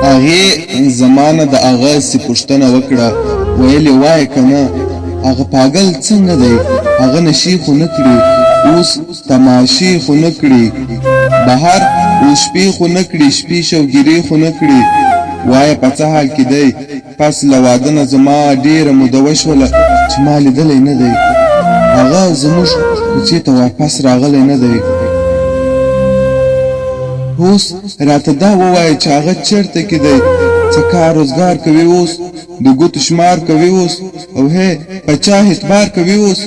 هغې زمانه د هغه سی پوښتنه وکړه ویلې وایه که نه هغه پاگل څنګه دی هغه نشي خو نه کړي اوس تماشې خو نه کړي بهر اوس شپې خو نه کړي شپې شوګیرې خو نه کړي وایه په څه حال کې دی پس له واده نه زما ډېره موده وشوله چې ما لیدلی نه دی هغه زموږ کوڅې ته واپس راغلی نه دی اوس راته دا ووایه چې هغه چېرته کې دی څه کار روزګار کوي اوس د ګوتو شمار کوي اوس او هی په چا اعتبار کوي اوس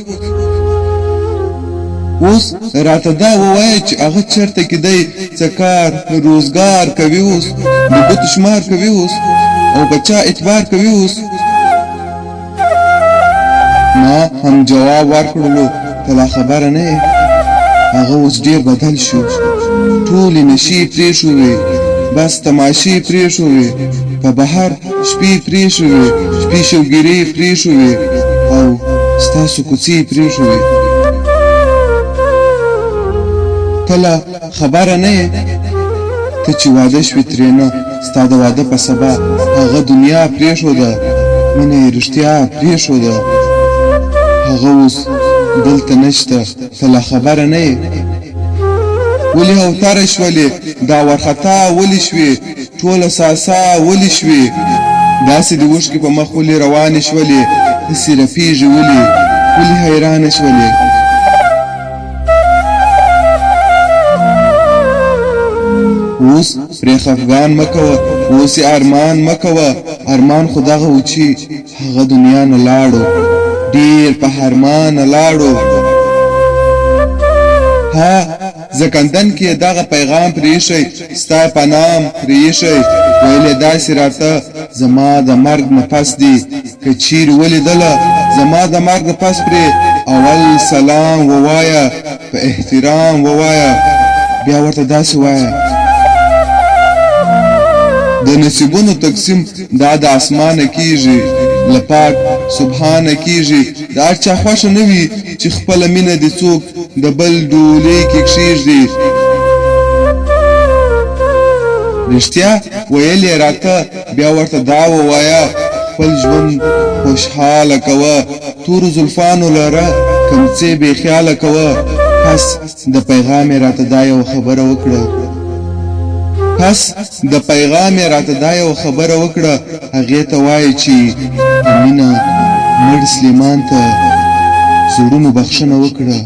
راته دا ووایه چې هغه چېرته کې دی څه کار روزګار کوي اوس د ګوتو شمار کوي اوس او په چا اعتبار کوي اوس ما هم جواب ورکړلو ته لا خبره نه یې هغه اوس ډېر بدل شو ټولې نشې پرېښوې بس تماشې پرېښوې په بهر شپې پرېښوې شپې شوګیرې پرېښوې او ستاسو کوڅې پرېښوې ته لا خبره نه یې ته چې واده شوې ترېنه ستا د واده په سبا هغه دنیا پرېښوده مینه یې رښتیا پرېښوده هغه اوس دلته نشته ته لا خبره نه یې ولې اوتره شولې دا ورخطا ولې شوې ټوله ساسا ولې شوې داسې د اوښکې په مخ ولې روانې شولې داسې رپېږي ولې حیرانه شولې اوس پرې خفګان مه کوه اوس یې ارمان مه کوه ارمان خو دغه و چې هغه دنیا نه لاړو ډېر په ارمانه لاړو ها زکندن کې دغه پیغام پرېښی ستا په نام پرېښی ویلې داسې راته زما د مرګ نه پس دی که چیرې ولیدله زما د مرګ نه پس پرې اول سلام ووایه په احترام ووایه بیا ورته داسې وایه د نصیبونو تقسیم دا د اسمانه کیږي له پاک سبحانه کیږي د هر چا خوښه نه وي چې خپله مینه دې څوک د بل ډولۍ کې کښېږدي رښتیا ویل یې راته بیا ورته دا ووایه خپل ژوند خوشحاله کوه تورو زلفانو لره کمڅې بې خیاله کوه پس د پیغام یې راته دا یوه خبره وکړه هغې ته وایي چې په مینه مړ سلیمان ته زړونو بخښنه وکړه